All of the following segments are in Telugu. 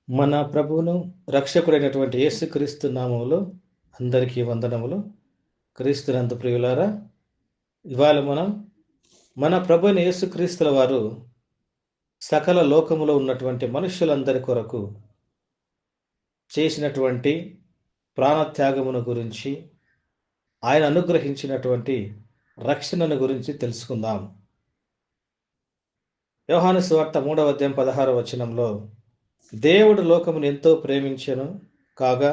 మన ప్రభువును రక్షకుడైనటువంటి యేసుక్రీస్తు నామములో అందరికీ వందనములు. క్రీస్తునందు ప్రియులారా, ఇవాళ మనం మన ప్రభు అయిన యేసుక్రీస్తుల వారు సకల లోకములో ఉన్నటువంటి మనుష్యులందరి కొరకు చేసినటువంటి ప్రాణత్యాగమును గురించి, ఆయన అనుగ్రహించినటువంటి రక్షణను గురించి తెలుసుకుందాం. యోహాను సువార్త 3వ అధ్యాయం 16వ వచనంలో, దేవుడు లోకమును ఎంతో ప్రేమించెను కాగా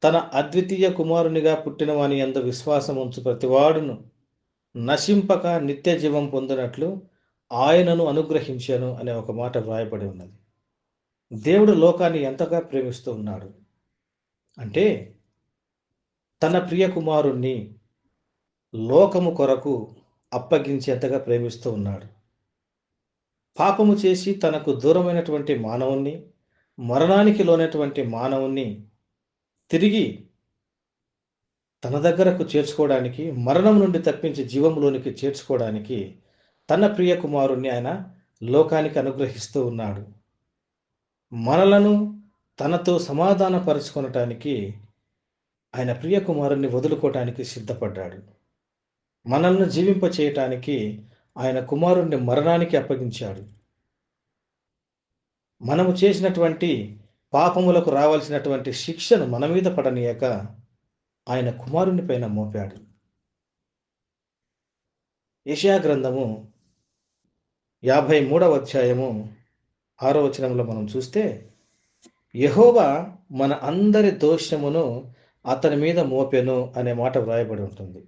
తన అద్వితీయ కుమారునిగా పుట్టిన వాని యందు విశ్వాసం ఉంచు ప్రతివాడును నశింపక నిత్య జీవం పొందినట్లు ఆయనను అనుగ్రహించాను అనే ఒక మాట వ్రాయబడి ఉన్నది. దేవుడు లోకాన్ని ఎంతగా ప్రేమిస్తూ ఉన్నాడు అంటే, తన ప్రియ కుమారుణ్ణి లోకము కొరకు అప్పగించేంతగా ప్రేమిస్తూ ఉన్నాడు. పాపము చేసి తనకు దూరమైనటువంటి మానవుణ్ణి, మరణానికి లోనటువంటి మానవుణ్ణి తిరిగి తన దగ్గరకు చేర్చుకోవడానికి, మరణం నుండి తప్పించి జీవంలోనికి చేర్చుకోవడానికి తన ప్రియ కుమారుణ్ణి ఆయన లోకానికి అనుగ్రహిస్తూ ఉన్నాడు. మనలను తనతో సమాధానపరుచుకొనటానికి ఆయన ప్రియ కుమారుణ్ణి వదులుకోవటానికి సిద్ధపడ్డాడు. మనల్ని జీవింప చేయటానికి ఆయన కుమారుణ్ణి మరణానికి అప్పగించాడు. మనము చేసినటువంటి పాపములకు రావాల్సినటువంటి శిక్షను మన మీద పడనీయక ఆయన కుమారుని పైన మోపాడు. యెషయా గ్రంథము 53వ అధ్యాయము 6వ వచనంలో మనం చూస్తే, యెహోవా మన అందరి దోషమును అతని మీద మోపెను అనే మాట వ్రాయబడి ఉంటుంది.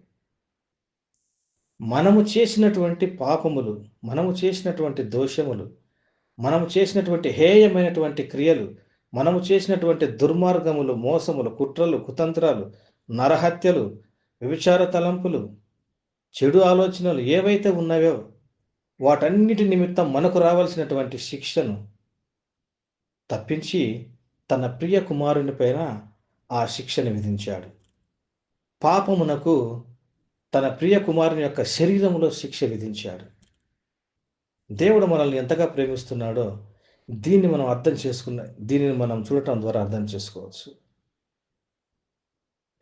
మనము చేసినటువంటి పాపములు, మనము చేసినటువంటి దోషములు, మనము చేసినటువంటి హేయమైనటువంటి క్రియలు, మనము చేసినటువంటి దుర్మార్గములు, మోసములు, కుట్రలు, కుతంత్రాలు, నరహత్యలు, వ్యభిచార తలంపులు, చెడు ఆలోచనలు ఏవైతే ఉన్నాయో వాటన్నిటి నిమిత్తం మనకు రావాల్సినటువంటి శిక్షను తప్పించి తన ప్రియ కుమారుని పైన ఆ శిక్షను విధించాడు. పాపమునకు తన ప్రియ కుమారుని యొక్క శరీరములో శిక్ష విధించాడు. దేవుడు మనల్ని ఎంతగా ప్రేమిస్తున్నాడో దీనిని మనం చూడటం ద్వారా అర్థం చేసుకోవచ్చు.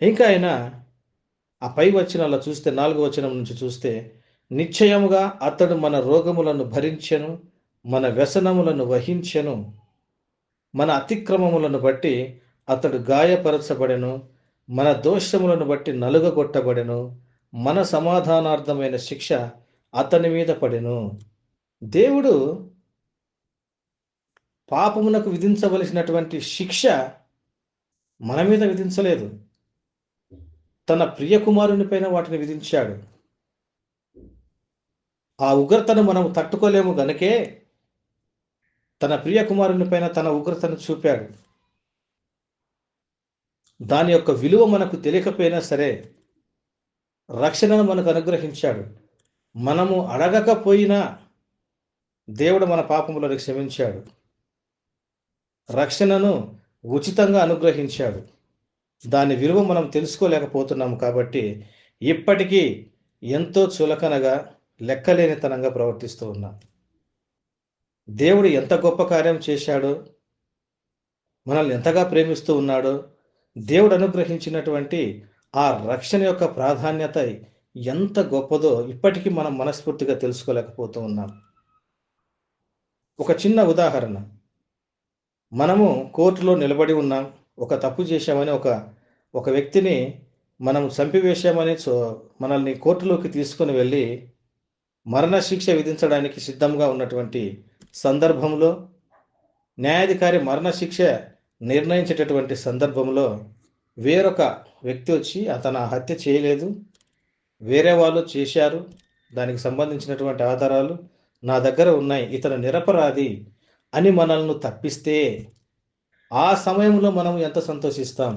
ఇంకా ఆయన ఆ పై వచనాల్లో చూస్తే, 4వ వచనం నుంచి చూస్తే, నిశ్చయముగా అతడు మన రోగములను భరించెను, మన వ్యసనములను వహించెను, మన అతిక్రమములను బట్టి అతడు గాయపరచబడెను, మన దోషములను బట్టి నలుగగొట్టబడెను, మన సమాధానార్థమైన శిక్ష అతని మీద పడెను. దేవుడు పాపమునకు విధించవలసినటువంటి శిక్ష మన మీద విధించలేదు, తన ప్రియ కుమారుని పైన వాటిని విధించాడు. ఆ ఉగ్రతను మనం తట్టుకోలేము గనుకే తన ప్రియ కుమారుని పైన తన ఉగ్రతను చూపాడు. దాని యొక్క విలువ మనకు తెలియకపోయినా సరే రక్షణను మనకు అనుగ్రహించాడు. మనము అడగకపోయినా దేవుడు మన పాపములను క్షమించాడు, రక్షణను ఉచితంగా అనుగ్రహించాడు. దాని విలువ మనం తెలుసుకోలేకపోతున్నాము కాబట్టి ఇప్పటికీ ఎంతో చులకనగా, లెక్కలేనితనంగా ప్రవర్తిస్తూ ఉన్నాం. దేవుడు ఎంత గొప్ప కార్యం చేశాడో, మనల్ని ఎంతగా ప్రేమిస్తూ ఉన్నాడో, దేవుడు అనుగ్రహించినటువంటి ఆ రక్షణ యొక్క ప్రాధాన్యత ఎంత గొప్పదో ఇప్పటికీ మనం మనస్ఫూర్తిగా తెలుసుకోలేకపోతూ ఉన్నాం. ఒక చిన్న ఉదాహరణ, మనము కోర్టులో నిలబడి ఉన్నాం. ఒక తప్పు చేశామని ఒక వ్యక్తిని మనం చంపివేశామని మనల్ని కోర్టులోకి తీసుకుని వెళ్ళి మరణశిక్ష విధించడానికి సిద్ధంగా ఉన్నటువంటి సందర్భంలో, న్యాయాధికారి మరణశిక్ష నిర్ణయించేటటువంటి సందర్భంలో వేరొక వ్యక్తి వచ్చి, అతను ఆ హత్య చేయలేదు, వేరే వాళ్ళు చేశారు, దానికి సంబంధించినటువంటి ఆధారాలు నా దగ్గర ఉన్నాయి, ఇతను నిరపరాధి అని మనల్ని తప్పిస్తే ఆ సమయంలో మనం ఎంత సంతోషిస్తాం?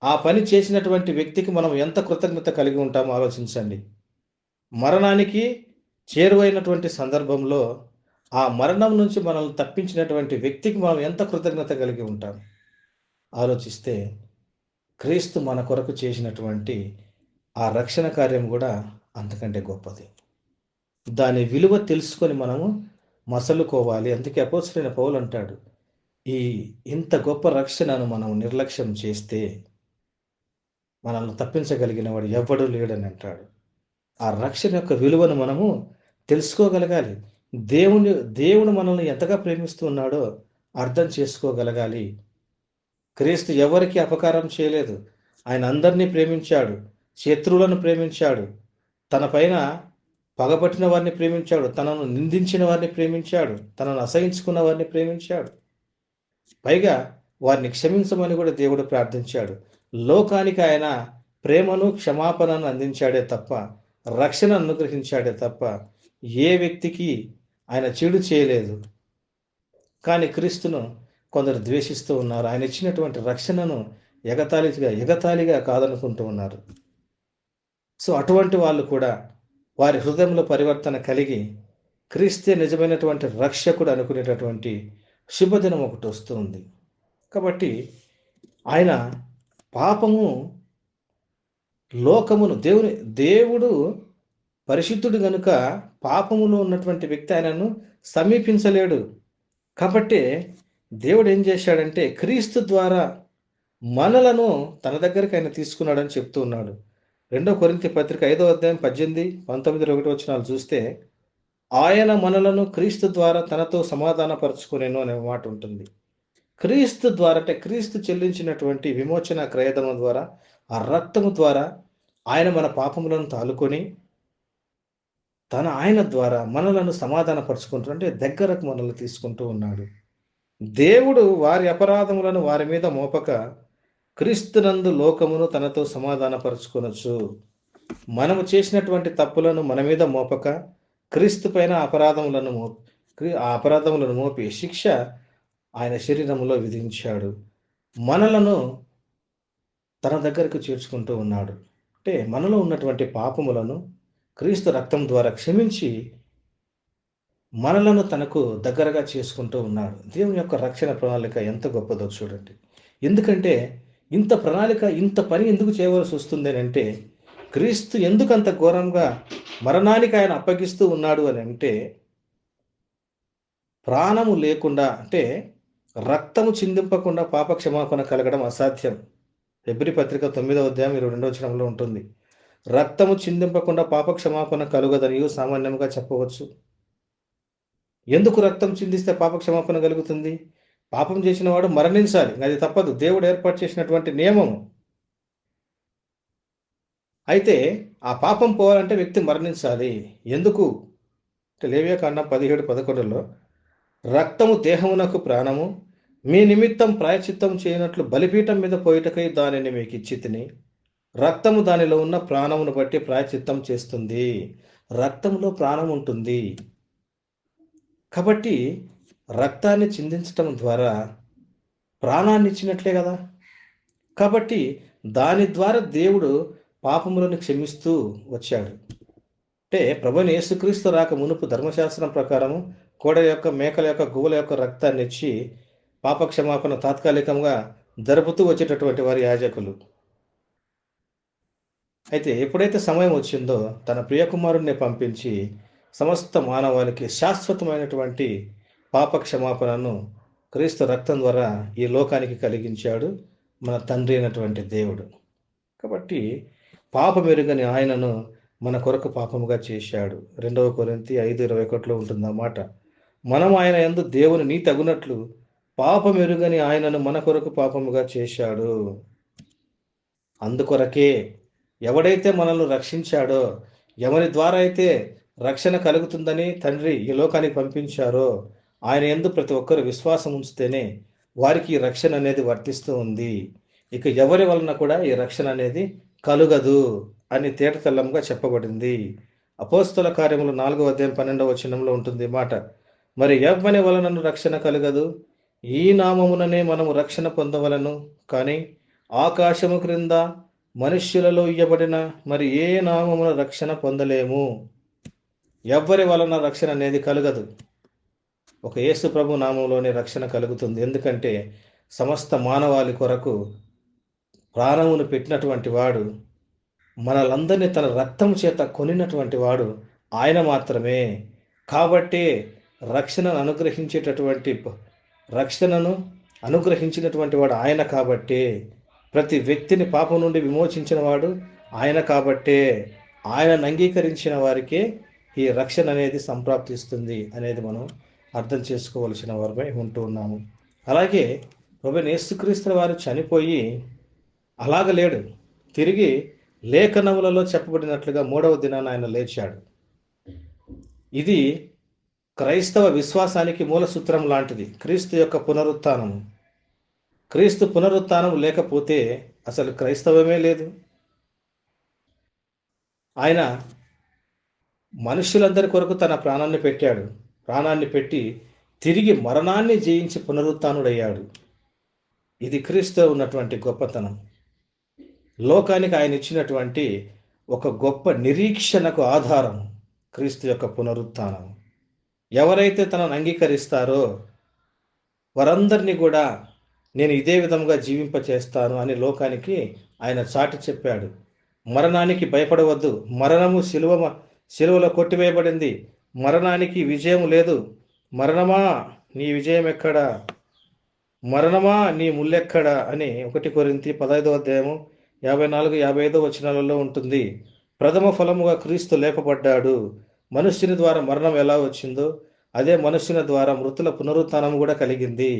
ఆ పని చేసినటువంటి వ్యక్తికి మనం ఎంత కృతజ్ఞత కలిగి ఉంటామో ఆలోచించండి. మరణానికి చేరువైనటువంటి సందర్భంలో ఆ మరణం నుంచి మనల్ని తప్పించినటువంటి వ్యక్తికి మనం ఎంత కృతజ్ఞత కలిగి ఉంటాం ఆలోచిస్తే, క్రీస్తు మన కొరకు చేసినటువంటి ఆ రక్షణ కార్యం కూడా అంతకంటే గొప్పది. దాని విలువ తెలుసుకొని మనము మసలుకోవాలి. అందుకే అపోస్తలుడైన పౌలు అంటాడు, ఈ ఇంత గొప్ప రక్షణను మనం నిర్లక్ష్యం చేస్తే మనల్ని తప్పించగలిగిన వాడు ఎవ్వడు లేడని అంటాడు. ఆ రక్షణ యొక్క విలువను మనము తెలుసుకోగలగాలి. దేవుని దేవుడు మనల్ని ఎంతగా ప్రేమిస్తూ ఉన్నాడో అర్థం చేసుకోగలగాలి. క్రీస్తు ఎవరికీ అపకారం చేయలేదు. ఆయన అందరినీ ప్రేమించాడు. శత్రువులను ప్రేమించాడు. తన పైన పగపట్టిన వారిని ప్రేమించాడు. తనను నిందించిన వారిని ప్రేమించాడు. తనను అసహించుకున్న వారిని ప్రేమించాడు. పైగా వారిని క్షమించమని కూడా దేవుడు ప్రార్థించాడు. లోకానికి ఆయన ప్రేమను, క్షమాపణను అందించాడే తప్ప, రక్షణ అనుగ్రహించాడే తప్ప, ఏ వ్యక్తికి ఆయన చెడు చేయలేదు. కానీ క్రీస్తును కొందరు ద్వేషిస్తూ ఉన్నారు. ఆయన ఇచ్చినటువంటి రక్షణను ఎగతాళిగా కాదనుకుంటూ ఉన్నారు. సో అటువంటి వాళ్ళు కూడా వారి హృదయంలో పరివర్తన కలిగి క్రీస్తే నిజమైనటువంటి రక్షకుడు అనుకునేటటువంటి శుభదినం ఒకటి వస్తుంది. కాబట్టి ఆయన పాపము లోకమును దేవుడు పరిశుద్ధుడు గనుక పాపములో ఉన్నటువంటి వ్యక్తి ఆయనను సమీపించలేడు. కాబట్టి దేవుడు ఏం చేశాడంటే క్రీస్తు ద్వారా మనలను తన దగ్గరికి ఆయన తీసుకున్నాడని చెప్తూ ఉన్నాడు. 2 కొరింథీ పత్రిక 5వ అధ్యాయం 18, 19, 1 వచనాలు చూస్తే ఆయన మనలను క్రీస్తు ద్వారా తనతో సమాధానపరుచుకొనెను అనే మాట ఉంటుంది. క్రీస్తు ద్వారా అంటే క్రీస్తు చెల్లించినటువంటి విమోచన క్రయధనం ద్వారా, ఆ రక్తము ద్వారా ఆయన మన పాపములను తాలుకొని ఆయన ద్వారా మనలను సమాధానపరుచుకుంటూ అంటే దగ్గరకు మనల్ని తీసుకుంటూ ఉన్నాడు. దేవుడు వారి అపరాధములను వారి మీద మోపక క్రీస్తునందు లోకమును తనతో సమాధానపరుచుకొనొచ్చు. మనము చేసినటువంటి తప్పులను మన మీద మోపక క్రీస్తు పైన ఆ అపరాధములను మోపి శిక్ష ఆయన శరీరములో విధించాడు. మనలను తన దగ్గరకు చేర్చుకుంటూ ఉన్నాడు. అంటే మనలో ఉన్నటువంటి పాపములను క్రీస్తు రక్తం ద్వారా క్షమించి మనలను తనకు దగ్గరగా చేసుకుంటూ ఉన్నాడు. దేవుని యొక్క రక్షణ ప్రణాళిక ఎంత గొప్పదో చూడండి. ఎందుకంటే ఇంత ప్రణాళిక, ఇంత పని ఎందుకు చేయవలసి వస్తుంది అంటే క్రీస్తు ఎందుకు అంత ఘోరంగా మరణానికి ఆయన అప్పగిస్తూ ఉన్నాడు అని అంటే ప్రాణము లేకుండా అంటే రక్తము చిందింపకుండా పాప క్షమాపణ కలగడం అసాధ్యం. హెబ్రీ పత్రిక 9వ అధ్యాయం 22వ వచనంలో ఉంటుంది. రక్తము చిందింపకుండా పాప క్షమాపణ కలుగదని సామాన్యంగా చెప్పవచ్చు. ఎందుకు రక్తం చిందిస్తే పాప క్షమాపణ కలుగుతుంది? పాపం చేసిన వాడు మరణించాలి, అది తప్పదు, దేవుడు ఏర్పాటు చేసినటువంటి నియమము. అయితే ఆ పాపం పోవాలంటే వ్యక్తి మరణించాలి. ఎందుకు అంటే లేవియాకాండం 17:11లో రక్తము దేహమునకు ప్రాణము, మీ నిమిత్తం ప్రాయశ్చిత్తం చేయనట్లు బలిపీఠం మీద పోయిటకై దానిని మీకు ఇచ్చితిని, రక్తము దానిలో ఉన్న ప్రాణమును బట్టి ప్రాయశ్చిత్తం చేస్తుంది. రక్తంలో ప్రాణం ఉంటుంది కాబట్టి రక్తాన్ని చిందించటం ద్వారా ప్రాణాన్ని ఇచ్చినట్లే కదా. కాబట్టి దాని ద్వారా దేవుడు పాపములను క్షమిస్తూ వచ్చాడు. అంటే ప్రభువైన యేసుక్రీస్తు రాక మునుపు ధర్మశాస్త్రం ప్రకారము కోడె యొక్క, మేకల యొక్క, గువ్వల యొక్క రక్తాన్ని ఇచ్చి పాప క్షమాపణ తాత్కాలికంగా జరుపుతూ వచ్చేటటువంటి వారి యాజకులు. అయితే ఎప్పుడైతే సమయం వచ్చిందో తన ప్రియకుమారుణ్ణి పంపించి సమస్త మానవాళికి శాశ్వతమైనటువంటి పాప క్షమాపణను క్రీస్తు రక్తం ద్వారా ఈ లోకానికి కలిగించాడు మన తండ్రి అయినటువంటి దేవుడు. కాబట్టి పాపమెరుగని ఆయనను మన కొరకు పాపముగా చేశాడు. 2 కొరింథీ 5:21లో ఉంటుంది అన్నమాట. మనం ఆయన యందు దేవుని నీతి అగునట్లు పాపమెరుగని ఆయనను మన కొరకు పాపముగా చేశాడు. అందుకొరకే ఎవడైతే మనల్ని రక్షించాడో, ఎవరి ద్వారా అయితే రక్షణ కలుగుతుందని తండ్రి ఈ లోకానికి పంపించారో ఆయన యందు ప్రతి ఒక్కరు విశ్వాసం ఉంచితేనే వారికి ఈ రక్షణ అనేది వర్తిస్తూ ఉంది. ఇక ఎవరి వలన కూడా ఈ రక్షణ అనేది కలుగదు అని తేటతెల్లంగా చెప్పబడింది. అపోస్తల కార్యములు 4వ అధ్యాయం 12వ వచనంలో ఉంటుంది మాట. మరి ఎవ్వని వలనను రక్షణ కలుగదు, ఈ నామముననే మనము రక్షణ పొందవలను, కానీ ఆకాశము క్రింద మనుష్యులలో ఇయ్యబడిన మరి ఏ నామమున రక్షణ పొందలేము. ఎవ్వరి వలన రక్షణ అనేది కలుగదు, ఒక యేసు ప్రభు నామంలోనే రక్షణ కలుగుతుంది. ఎందుకంటే సమస్త మానవాళి కొరకు ప్రాణమును పెట్టినటువంటి వాడు, మనలందరినీ తన రక్తం చేత కొనినటువంటి వాడు ఆయన మాత్రమే. కాబట్టి రక్షణను అనుగ్రహించేటటువంటి రక్షణను అనుగ్రహించినటువంటి వాడు ఆయన కాబట్టే, ప్రతి వ్యక్తిని పాపం నుండి విమోచించిన వాడు ఆయన కాబట్టే, ఆయనను అంగీకరించిన వారికే ఈ రక్షణ అనేది సంప్రాప్తిస్తుంది అనేది మనం అర్థం చేసుకోవలసిన వారమై ఉంటూ ఉన్నాము. అలాగే ప్రభువైన యేసుక్రీస్తు వారు చనిపోయి అలాగ లేడు. తిరిగి లేఖనములలో చెప్పబడినట్లుగా మూడవ దినాన ఆయన లేచాడు. ఇది క్రైస్తవ విశ్వాసానికి మూల సూత్రం లాంటిది. క్రీస్తు యొక్క పునరుత్థానం. క్రీస్తు పునరుత్థానం లేకపోతే అసలు క్రైస్తవమే లేదు. ఆయన మనుషులందరి కొరకు తన ప్రాణాన్ని పెట్టాడు. ప్రాణాన్ని పెట్టి తిరిగి మరణాన్ని జయించి పునరుత్థానుడయ్యాడు. ఇది క్రీస్తులో ఉన్నటువంటి గొప్పతనం. లోకానికి ఆయన ఇచ్చినటువంటి ఒక గొప్ప నిరీక్షణకు ఆధారం క్రీస్తు యొక్క పునరుత్థానం. ఎవరైతే తనను అంగీకరిస్తారో వారందరినీ కూడా నేను ఇదే విధంగా జీవింపచేస్తాను అని లోకానికి ఆయన చాటి చెప్పాడు. మరణానికి భయపడవద్దు, మరణము శిలువలో కొట్టివేయబడింది, మరణానికి విజయం లేదు. మరణమా నీ విజయం ఎక్కడా, మరణమా నీ ముల్లెక్కడా అని 1 కొరింథీ 15వ అధ్యాయము 54-55 వచనాలలో ఉంటుంది. ప్రథమ ఫలముగా క్రీస్తు లేపబడ్డాడు. మనుష్యుని ద్వారా మరణం ఎలా వచ్చిందో అదే మనుష్యుని ద్వారా మృతుల పునరుత్థానం కూడా కలిగింది.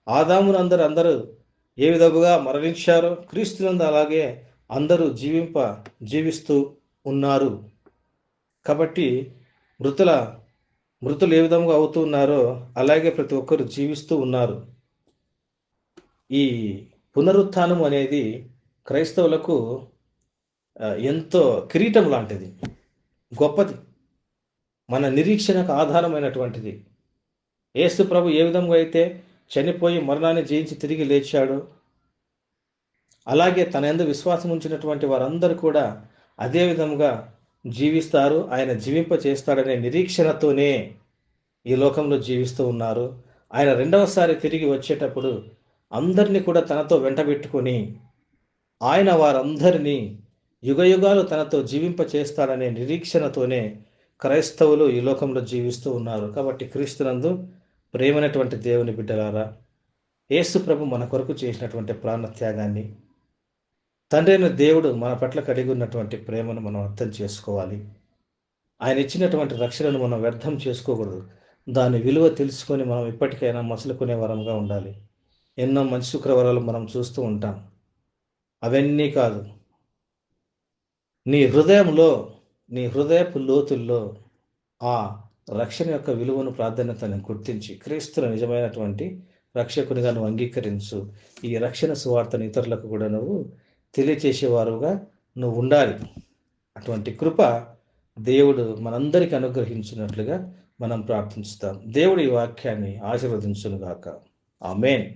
అందరూ ఏ విధముగా మరణించారో క్రీస్తునందు అలాగే అందరూ జీవిస్తూ ఉన్నారు. కాబట్టి మృతులు ఏ విధంగా అవుతూ ఉన్నారో అలాగే ప్రతి ఒక్కరు జీవిస్తూ ఉన్నారు. ఈ పునరుత్థానం అనేది క్రైస్తవులకు ఎంతో కిరీటం లాంటిది, గొప్పది, మన నిరీక్షణకు ఆధారమైనటువంటిది. యేసు ప్రభు ఏ విధంగా అయితే చనిపోయి మరణాన్ని జయించి తిరిగి లేచాడో అలాగే తన యందు విశ్వాసం ఉంచినటువంటి వారందరూ కూడా అదే విధంగా జీవిస్తారు. ఆయన జీవింప చేస్తాడనే నిరీక్షణతోనే ఈ లోకంలో జీవిస్తూ ఉన్నారు. ఆయన రెండవసారి తిరిగి వచ్చేటప్పుడు అందరినీ కూడా తనతో వెంటబెట్టుకొని ఆయన వారందరినీ యుగయుగాలు తనతో జీవింప చేస్తాడనే నిరీక్షణతోనే క్రైస్తవులు ఈ లోకంలో జీవిస్తూ ఉన్నారు. కాబట్టి క్రీస్తునందు ప్రేమైనటువంటి దేవుని బిడ్డలారా, యేసు ప్రభు మన కొరకు చేసినటువంటి ప్రాణత్యాగాన్ని, తండ్రి అయిన దేవుడు మన పట్ల కలిగి ఉన్నటువంటి ప్రేమను మనం అర్థం చేసుకోవాలి. ఆయన ఇచ్చినటువంటి రక్షణను మనం వ్యర్థం చేసుకోకూడదు. దాని విలువ తెలుసుకొని మనం ఇప్పటికైనా మసులుకునే వరంగా ఉండాలి. ఎన్నో మంచి శుక్రవారాలు మనం చూస్తూ ఉంటాం. అవన్నీ కాదు, నీ హృదయపు లోతుల్లో ఆ రక్షణ యొక్క విలువను, ప్రాధాన్యతను గుర్తించి క్రీస్తును నిజమైనటువంటి రక్షకునిగా నువ్వు అంగీకరించు. ఈ రక్షణ సువార్తను ఇతరులకు కూడా నువ్వు తెలియచేసేవారుగా నువ్వు ఉండాలి. అటువంటి కృప దేవుడు మనందరికీ అనుగ్రహించినట్లుగా మనం ప్రార్థిస్తాం. దేవుడు ఈ వాక్యాన్ని ఆశీర్వదించును గాక. ఆమేన్.